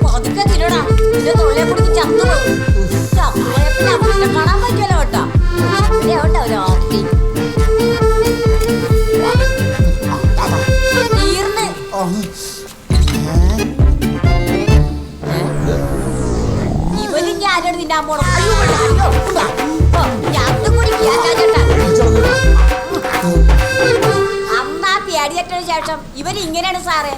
പതുക്കെ തിരടാ, നിന്റെ തൊള്ളിയെ പിടിച്ച് ചത്തുപോകും. ചത്തുപോയപ്പോ നമ്മളെ കാണാൻ പറ്റുമല്ലോ കേട്ടോ. എവിടെ ഒരു ആർത്തി തീർന്ന് ഇവനും ഞാനോട് തിന്നാൻ പോണം. ചത്തും കൂടി ചേട്ടാ. അന്നാ പേടിയേറ്റതിന് ശേഷം ഇവരിങ്ങനെയാണ് സാറേ.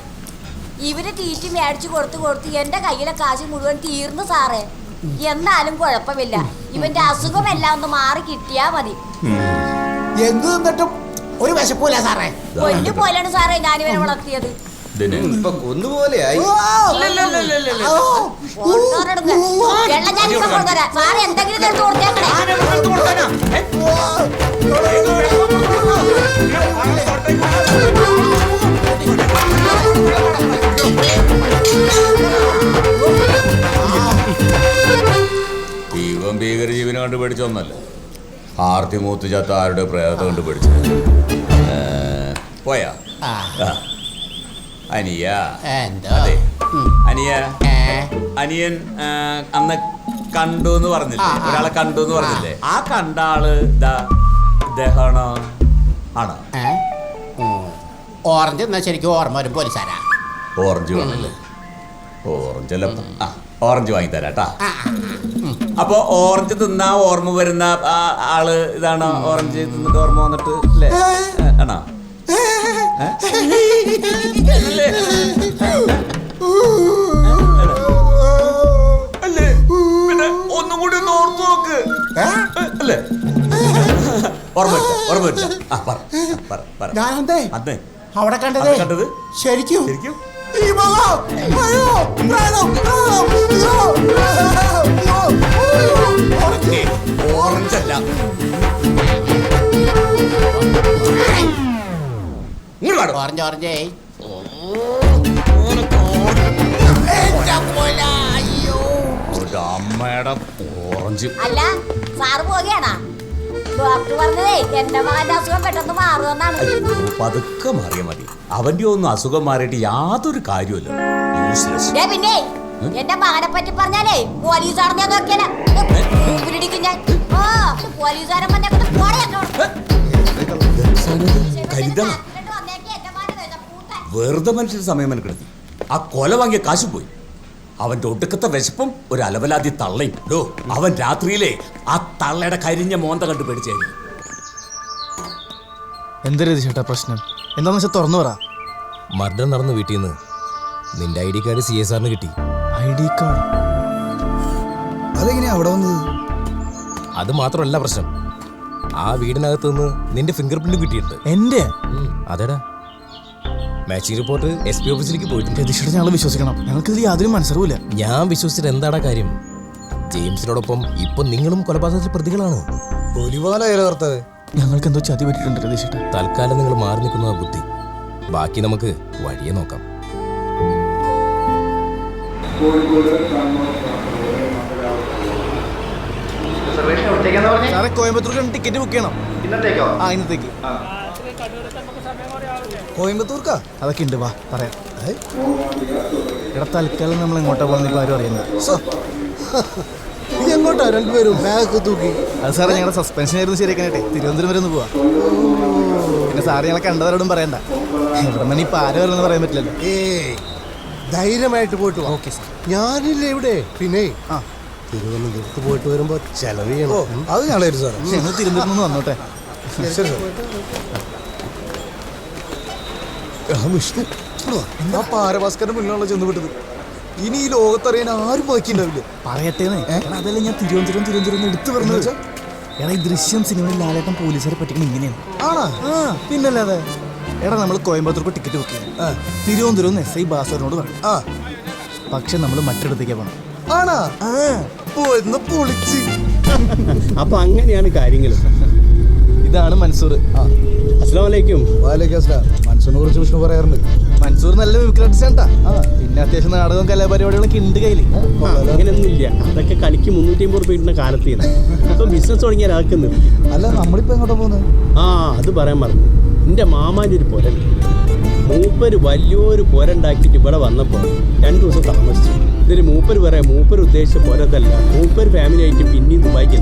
ഇവര് തീറ്റി മേടിച്ചു കൊടുത്ത് എന്റെ കയ്യിലെ കാശ് മുഴുവൻ തീർന്നു സാറേ. എന്നാലും കുഴപ്പമില്ല, ഇവന്റെ അസുഖമെല്ലാം ഒന്ന് മാറി കിട്ടിയാ മതി. എന്ത് നിന്നിട്ടും ഒരു വിശപ്പില്ല സാറേ. കൊല്ലു പോലെയാണ് സാറേ ഞാനിവനെ വളർത്തിയത്. വെള്ളം ഞാൻ ഇപ്പൊ കൊണ്ടുവരാം. സാറേ എന്തെങ്കിലും എടുത്ത് കൊടുത്തേക്കണേ. ഇവൻ ഭീകരജീവനെ കണ്ട് പേടിച്ചൊന്നല്ല, ആർത്തി മൂത്ത് ചത്ത ആരുടെ പ്രേതത്തെ കണ്ട് പേടിച്ചത്. പോയാ അനിയ? അതെ അനിയ. അനിയൻ അന്ന് കണ്ടു എന്ന് പറഞ്ഞില്ലേ, ഒരാളെ കണ്ടു എന്ന് പറഞ്ഞില്ലേ? ആ കണ്ട ആള് ഇദ്ദേഹമാണോ? ആണോ? ഓറഞ്ച് എന്നാ ശരിക്കും ഓർമ്മ വരും പോലീസാരാ. ഓറഞ്ച് വേണല്ലേ? ഓറഞ്ചല്ല, ഓറഞ്ച് വാങ്ങിത്തരാട്ടാ. അപ്പൊ ഓറഞ്ച് തിന്നാ ഓർമ്മ വരുന്ന ആള് ഇതാണോ? ഓറഞ്ച് തിന്നിട്ട് ഓർമ്മ വന്നിട്ട് അല്ലേ? ആണോ? അല്ലേ? പിന്നെ ഒന്നും കൂടി ഒന്ന് ഓർത്തു നോക്ക് അല്ലേ? ഓർമ്മ അവിടെ കണ്ടത് ശരിക്കും ശരിക്കും ഓറഞ്ചല്ല. ഓറഞ്ചേ അമ്മയുടെ ഓറഞ്ച്. അല്ല സാറ് പോവുകയാണാ? ഡോക്ടർ പറഞ്ഞതേ എന്റെ മകന്റെ അസുഖം പെട്ടെന്ന് മാറുമെന്നാണ്. പതുക്കെ മാറിയാ മതി. അവന്റെ ഒന്നും അസുഖം മാറിയിട്ട് യാതൊരു കാര്യമില്ല. പിന്നെ എന്റെ മകനെ പറ്റി പറഞ്ഞാലേ പോലീസാണെന്ന് ഞാൻ നോക്കിയാലേ ഞാൻ. പോലീസുകാരൻ വെറുതെ മനുഷ്യന്റെ സമയം മെനക്കെടുത്തി. ആ കൊല വാങ്ങിയ കാശ് പോയി. അവന്റെ ഒടുക്കത്തെ വിശപ്പും ഒരു അലവലാതി തള്ളയും. അവൻ രാത്രിയിലെ ആ തള്ളയുടെ കരിഞ്ഞ മോന്ത കണ്ടു പേടിച്ചായിരിക്കും. എന്തൊരു ചേട്ടാ പ്രശ്നം എന്താന്ന് വെച്ചാൽ തുറന്നു പറ. മർഡർ നടന്നു വീട്ടിൽ നിന്ന് നിന്റെ ID കാർഡ് CSRന് കിട്ടി. ID card? അതെങ്ങനെയാ അവിടെ വന്നത്? അത് മാത്രമല്ല പ്രശ്നം, ആ വീടിനകത്ത് നിന്ന് നിന്റെ ഫിംഗർ പ്രിന്റും കിട്ടിയിട്ടുണ്ട്. എന്റെ? അതെടാ, മാച്ചിങ് റിപ്പോർട്ട് SP ഓഫീസിലേക്ക് പോയിട്ടുണ്ട്. രതീഷേട്ടാ ഞങ്ങൾ വിശ്വസിക്കണം, ഞങ്ങൾക്കിത് യാതൊരു മനസ്സറിവില്ല. ഞാൻ വിശ്വസിച്ചിട്ട് എന്താടാ കാര്യം? ജെയിംസിനോടൊപ്പം ഇപ്പൊ നിങ്ങളും കൊലപാതകത്തിൽ പ്രതികളാണ്. ഞങ്ങൾക്ക് എന്തോ ചതി പറ്റിയിട്ടുണ്ട് രതീഷേട്ടാ. തൽക്കാലം നിങ്ങൾ മാറി നിൽക്കുന്ന ബുദ്ധി, ബാക്കി നമുക്ക് വഴിയെ നോക്കാം. സാറേ കോയമ്പത്തൂർക്ക് ടിക്കറ്റ് ബുക്ക് ചെയ്യണം. ഇന്നത്തേക്കോ? ആ ഇന്നത്തേക്ക്. കോയമ്പത്തൂർക്കാ? അതൊക്കെ ഉണ്ട്, വാ പറയാം. ഇവിടെ തൽക്കാലം നമ്മൾ എങ്ങോട്ടാ പോകുന്ന ആരും അറിയുന്നത്. എങ്ങോട്ടാ രണ്ടുപേരും ബാഗ് തൂക്കി? അത് സാറേ ഞങ്ങളുടെ സസ്പെൻഷൻ ആയിരുന്നു ശരിയാക്കാനായിട്ടെ തിരുവനന്തപുരം വരെ ഒന്ന് പോവാ. പിന്നെ സാറ് ഞങ്ങളെ കണ്ടവരോടും പറയണ്ട, ഇവിടെ നിന്ന് ഇപ്പം ആരും വരണമെന്ന് പറയാൻ പറ്റില്ലല്ലോ. ധൈര്യമായിട്ട് പോയിട്ട് വാ. Okay sir. ഞാനില്ലേ ഇവിടെ. പിന്നെ തിരുവനന്തപുരത്ത് പോയിട്ട് വരുമ്പോ ചെലവ് ചെയ്യണം. അത് ഞങ്ങൾ സാർ ഞങ്ങൾ തിരുവനന്തപുരത്ത് നിന്ന് വന്നോട്ടെ. വിഷ്ണു ആ പാരഭാസ്കരന്റെ മുന്നിലുള്ള ചെന്ന് വിട്ടത്. ഇനി ഈ ലോകത്തറിയാൻ ആരും ബാക്കിയുണ്ടാവില്ല. പറയട്ടേന്ന്. അതല്ല ഞാൻ തിരുവനന്തപുരം എടുത്തു പറഞ്ഞത്. എടാ ഈ ദൃശ്യം സിനിമയിൽ ലാലേട്ടൻ പോലീസുകാരെ പറ്റിക്കണം ഇങ്ങനെയാണ്. ആണോ? പിന്നല്ലാതെ. എടാ നമ്മൾ കോയമ്പത്തൂർക്ക് ടിക്കറ്റ് ബുക്ക് ചെയ്യും. തിരുവനന്തപുരം SI ബാസുവിനോട് പറയും. പക്ഷെ നമ്മൾ മറ്റിടത്തേക്ക് പോകണം. ആണാ? പൊളിച്ച്. അപ്പൊ അങ്ങനെയാണ് കാര്യങ്ങൾ. ഇതാണ് മൻസൂർ. അസ്സലാമു അലൈക്കും. വാലൈക്കും അസ്സലാം. മൻസൂറിനെ കുറിച്ച് വിഷ്ണു പറയാറുണ്ട്. മൻസൂർ നല്ല വിക്രട്ടാ. പിന്നെ അത്യാവശ്യം നാടകവും കലാപരിപാടികളൊക്കെ ഉണ്ട് കയ്യില്. അങ്ങനെയൊന്നും ഇല്ല, അതൊക്കെ കളിക്ക് 350 രൂപ കിട്ടുന്ന കാലത്ത് ഇപ്പൊ ബിസിനസ് തുടങ്ങിയ ഒരാൾക്കുന്നത്. അല്ല നമ്മളിപ്പോ എങ്ങോട്ടാ പോകുന്നത്? അത് പറയാൻ പറഞ്ഞു. എന്റെ മാമാന്റെ ഒരു പൊരൽ മൂപ്പര് വലിയൊരു പുര ഉണ്ടാക്കിയിട്ട് ഇവിടെ വന്നപ്പോൾ 2 ദിവസം താമസിച്ചു. ഇതിന് മൂപ്പര് പറയാം മൂപ്പര് ഉദ്ദേശിച്ച പുരതല്ല, മൂപ്പര് ഫാമിലി ആയിട്ട് പിന്നെയും ദുബായിക്ക്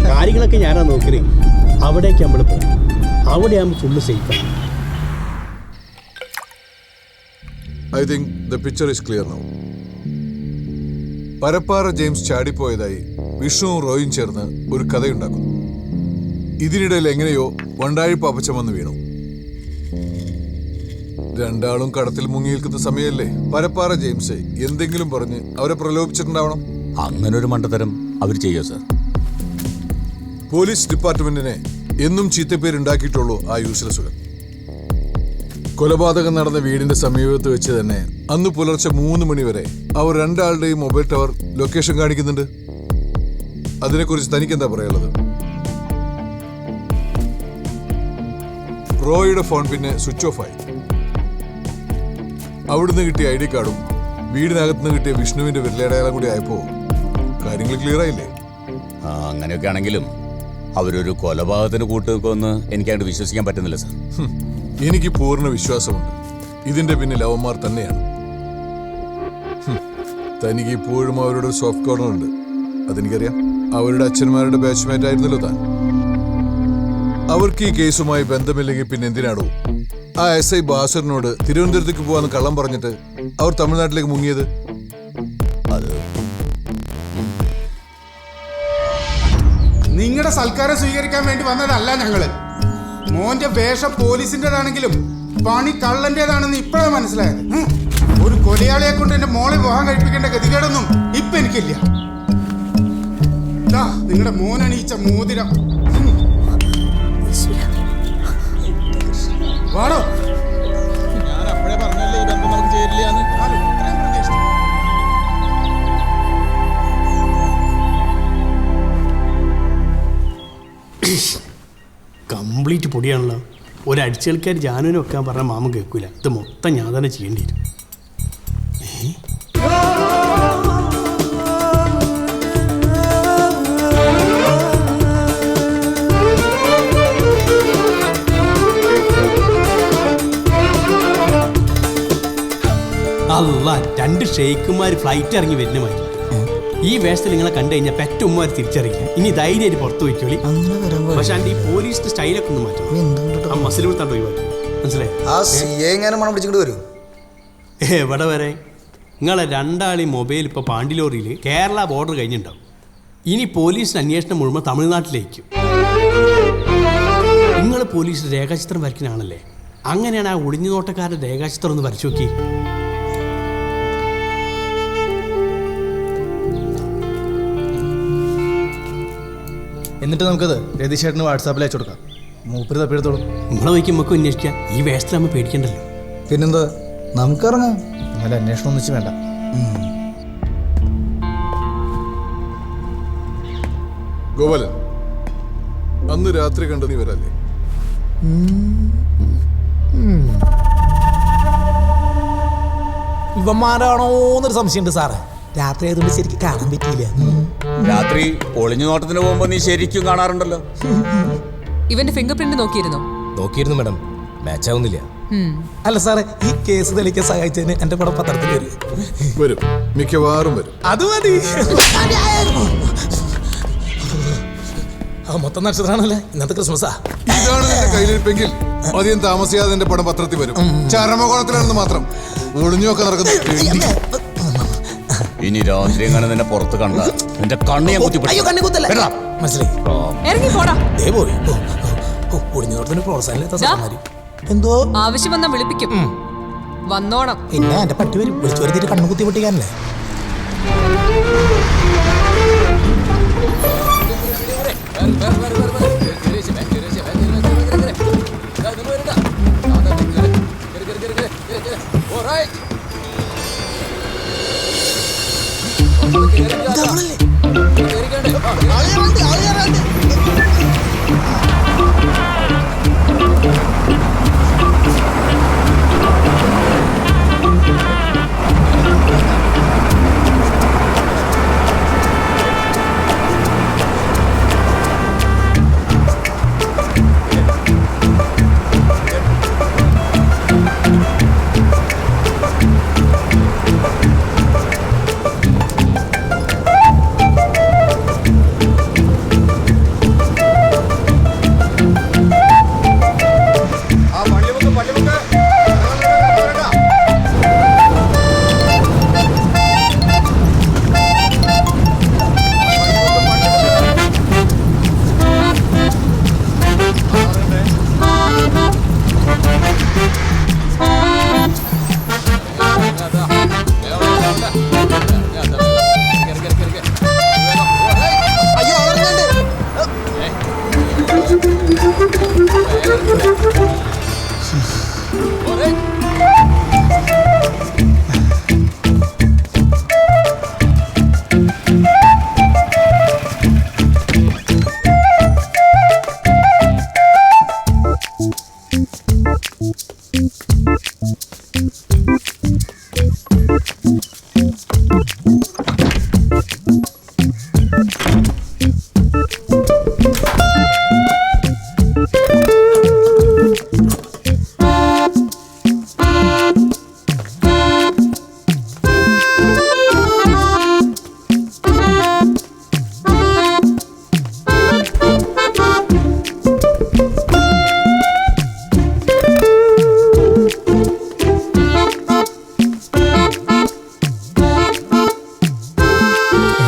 കാര്യങ്ങളൊക്കെ ഞാനാ നോക്കുന്നത്. അവിടേക്ക് നമ്മൾ പോകും, അവിടെ ആകുമ്പോൾ ഫുള്ള് സേഫാണ്. I think the picture is clear now. Parappara James ചാടിപ്പോയതായി വിഷ്ണുവും റോയും ചേർന്ന് ഒരു കഥയുണ്ടാക്കുന്നു. ഇതിനിടയിൽ എങ്ങനെയോ വണ്ടാഴി പാപ്പച്ചൻ വന്ന് വീണു. രണ്ടാളും കടത്തിൽ മുങ്ങിയിരിക്കുന്ന സമയമല്ലേ പരപ്പാറ ജെയിംസ് എന്തെങ്കിലും പറഞ്ഞ് അവരെ പ്രലോഭിച്ചിട്ടുണ്ടാവണം. അങ്ങനെ ഒരു മണ്ടത്തരം അവർ ചെയ്യോ സാർ? പോലീസ് ഡിപ്പാർട്ട്മെന്റിനെ എന്നും ചീത്തപ്പേരുണ്ടാക്കിയിട്ടുള്ളൂ ആ യൂസ്ലെസ്സുകൾ. കൊലപാതകം നടന്ന വീടിന്റെ സമീപത്ത് വെച്ച് തന്നെ അന്ന് പുലർച്ചെ 3 മണി വരെ അവർ രണ്ടാളുടെയും മൊബൈൽ ടവർ ലൊക്കേഷൻ കാണിക്കുന്നുണ്ട്. അതിനെക്കുറിച്ച് തനിക്കെന്താ പറയാനുള്ളത്? റോയുടെ ഫോൺ പിന്നെ സ്വിച്ച് ഓഫ് ആയി. അവിടുന്ന് കിട്ടിയ ID കാർഡും വീടിനകത്തുനിന്ന് കിട്ടിയ വിഷ്ണുവിന്റെ വിരലടയാളം കൂടി ആയപ്പോ കാര്യങ്ങൾ ക്ലിയർ ആയില്ലേ? അങ്ങനെയൊക്കെ ആണെങ്കിലും അവരൊരു കൊലപാതകത്തിന് കൂട്ടുനിൽക്കുമെന്ന് എനിക്കങ്ങോട്ട് വിശ്വസിക്കാൻ പറ്റുന്നില്ല സാർ. എനിക്ക് പൂർണ്ണ വിശ്വാസമുണ്ട് ഇതിന്റെ പിന്നിൽ അവന്മാർ തന്നെയാണ്. തനിക്ക് ഇപ്പോഴും അവരുടെ ഒരു സോഫ്റ്റ് കോർണർ ഉണ്ട്, അതെനിക്കറിയാം. അവരുടെ അച്ഛന്മാരുടെ ബാച്ച്മേറ്റ് ആയിരുന്നല്ലോ താൻ. അവർക്ക് ഈ കേസുമായി ബന്ധമില്ലെങ്കിൽ പിന്നെ എന്തിനാടോ ആ SI ബാസറിനോട് തിരുവനന്തപുരത്തേക്ക് പോവാന്ന് കള്ളം പറഞ്ഞിട്ട് അവർ തമിഴ്നാട്ടിലേക്ക് മുങ്ങിയത്? നിങ്ങളുടെ സൽക്കാരം സ്വീകരിക്കാൻ വേണ്ടി വന്നതല്ല ഞങ്ങള്. മോന്റെ വേഷം പോലീസിന്റേതാണെങ്കിലും പണി കള്ളന്റേതാണെന്ന് ഇപ്പോഴാണ് മനസ്സിലായത്. ഒരു കൊലയാളിയെ കൊണ്ട് എന്റെ മോളെ വിവാഹം കഴിപ്പിക്കേണ്ട ഗതികേടൊന്നും ഇപ്പൊ എനിക്കില്ല. നിങ്ങളുടെ മോനണിയിച്ച മോതിരം വാടോ. ഞാൻ അപ്പോഴേ പറഞ്ഞല്ലേ ഈ ബന്ധം നമുക്ക് ചേരില്ലാന്ന്. കംപ്ലീറ്റ് പൊടിയാണല്ലോ. ഒരടിച്ചേൽക്കാർ ജാനുവിനെ വെക്കാൻ പറഞ്ഞാൽ മാമ കേൾക്കൂല. ഇത് മൊത്തം ഞാൻ തന്നെ ചെയ്യേണ്ടി വരും. അല്ല, 2 ഷെയ്ക്കുമാർ ഫ്ലൈറ്റ് ഇറങ്ങി വരുന്ന മാതിരി ഈ വേഷത്തിൽ നിങ്ങളെ കണ്ടു കഴിഞ്ഞാൽ പെറ്റുമ്മമാർ തിരിച്ചറിയില്ല. ഇനി ധൈര്യമായിട്ട് പുറത്തു വയ്ക്കോളി. പക്ഷെ ഈ പോലീസിന്റെ സ്റ്റൈലൊക്കെ ഒന്ന് മാറ്റണം. ആ മസിൽ കൊടുത്താണ്ട് ഒഴിവാക്കി, മനസ്സിലായി? എവിടെ വരെ നിങ്ങളെ 2 ആളി മൊബൈൽ ഇപ്പോൾ പാണ്ടിലോറിയിൽ കേരള ബോർഡർ കഴിഞ്ഞിട്ടുണ്ടാവും. ഇനി പോലീസിന് അന്വേഷണം മുഴുവൻ തമിഴ്നാട്ടിലേക്കും. നിങ്ങൾ പോലീസ് രേഖാചിത്രം വരയ്ക്കുന്ന ആളല്ലേ? അങ്ങനെയാണ് ആ ഒളിഞ്ഞു നോട്ടക്കാരുടെ രേഖാചിത്രം ഒന്ന് വരച്ചു നോക്കി. എന്നിട്ട് നമുക്കത് രതീഷേട്ടന് വാട്സാപ്പിൽ അയച്ചു കൊടുക്കാം. മൂപ്പര് തപ്പിയെടുത്തോളൂ. നമ്മളെ വയ്ക്കും നമുക്ക് അന്വേഷിക്കാം. ഈ വേഷത്തിൽ നമ്മൾ പേടിക്കണ്ടല്ലോ. പിന്നെന്താ, നമുക്കിറങ്ങാം. അങ്ങനെ അന്വേഷണം ഒന്നിച്ച് വേണ്ട. ഗോപാലൻ, അന്ന് രാത്രി കണ്ട നീ വരല്ലേ? ഇവന്മാരാണോന്നൊരു സംശയമുണ്ട് സാറേ. രാത്രി ആയതുകൊണ്ട് ശരിക്കും കാണാൻ പറ്റിയില്ല. രാത്രി ഒളിഞ്ഞു നോട്ടത്തിന് പോകുമ്പോ നീ ശരിക്കും കാണാറുണ്ടല്ലോ. ഇവന്റെ ഫിംഗർ പ്രിന്റ് നോക്കിയിരുന്നു മാഡം, മാച്ച് ആവുന്നില്ല. അല്ല സാറേ, ഈ കേസ് തെളിയിക്കാൻ സഹായിച്ചതിന് എന്റെ പടം പത്രത്തിൽ വരും, മിക്കവാറും വരും. അത് മതി. മൊത്തം നക്ഷത്രമാണല്ലേ, ഇന്നത്തെ ക്രിസ്മസാ. ഇതാണ് നിന്റെ കയ്യിലിരിപ്പെങ്കിൽ അധികം താമസിയാതെ എന്റെ പടം പത്രത്തിൽ വരും. ചരമകോളത്തിലാണെന്ന് മാത്രം ഒളിഞ്ഞൊക്കെ നടക്കുന്നത്. ഇനി രാത്രി എങ്ങനെ നിന്നെ പുറത്ത് കണ്ട നിന്റെ കണ്ണ് ഞാൻ എന്തോ ആവശ്യം വന്നാ വിളിപ്പിക്കും. വന്നോണം. പിന്നെ എന്റെ പട്ടി വരും, വിളിച്ചു വരുത്തിട്ട് കണ്ണു കുത്തി പൊട്ടിക്കാനല്ലേ.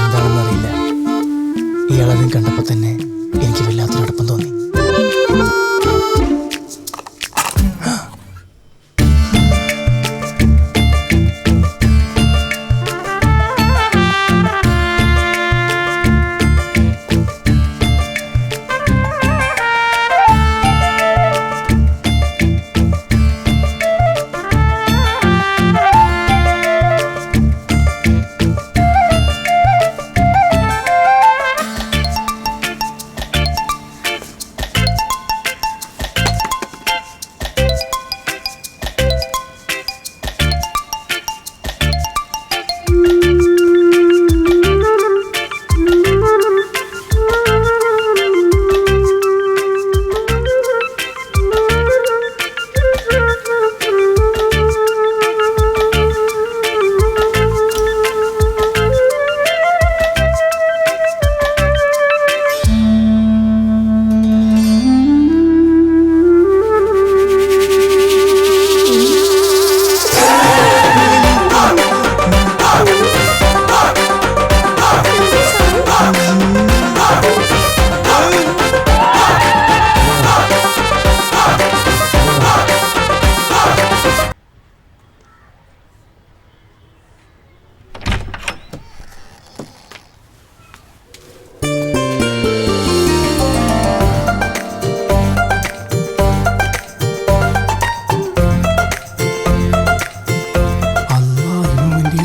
എന്താണെന്നറിയില്ല, ഇയാളതിന് കണ്ടപ്പോൾ തന്നെ എനിക്ക് വല്ലാത്തൊരടുപ്പം തോന്നി.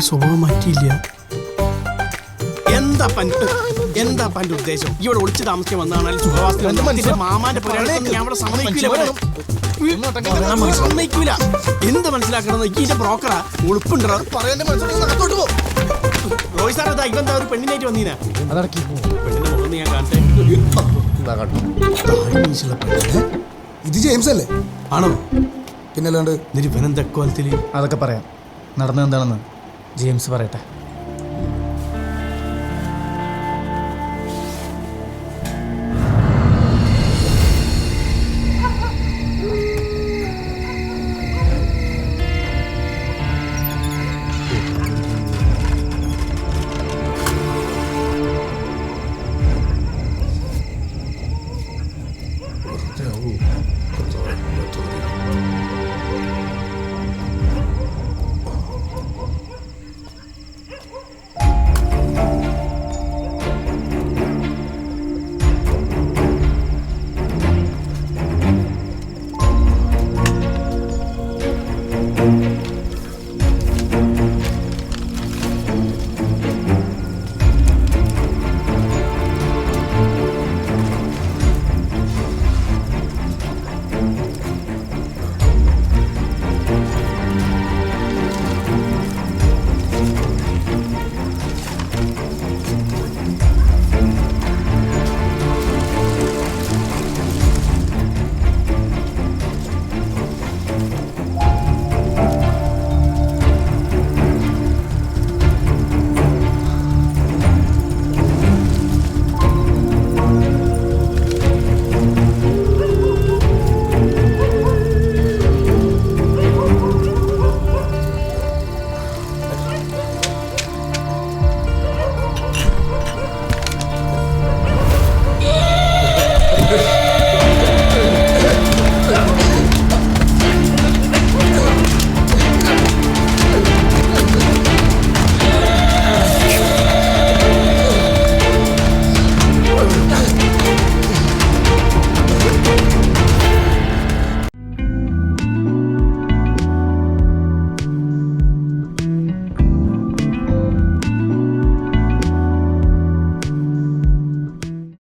സ്വഭാവം മാറ്റിയില്ല. എന്താ പന്റെ ഉദ്ദേശം? ഇവിടെ ഒളിച്ചു താമസിക്കാൻ വന്നാണ് സുഖവാസത്തിന്റെ മാമാന്റെ പുരാണത്തിൽ ഞാൻ ഇവിടെ സമ്മതിക്കൂല. എന്ത് മനസ്സിലാക്കണം? ഈ ബ്രോക്കറാ ഉളുപ്പുണ്ടോ? റോയ് സാർ ഇതാ ഇവന്താ ഒരു പെണ്ണിനായിട്ട് വന്നീനാ. പെണ്ണിന്റെ മുഖം ഞാൻ കാണട്ടെ. ഇത് ജെയിംസ് അല്ലേ? ആണോ? പിന്നല്ലാണ്ട് ഇവനെന്താ കോലത്തില്? അതൊക്കെ പറയാം. നടന്നത് എന്താണെന്ന് ജെയിംസ് പറയട്ടെ.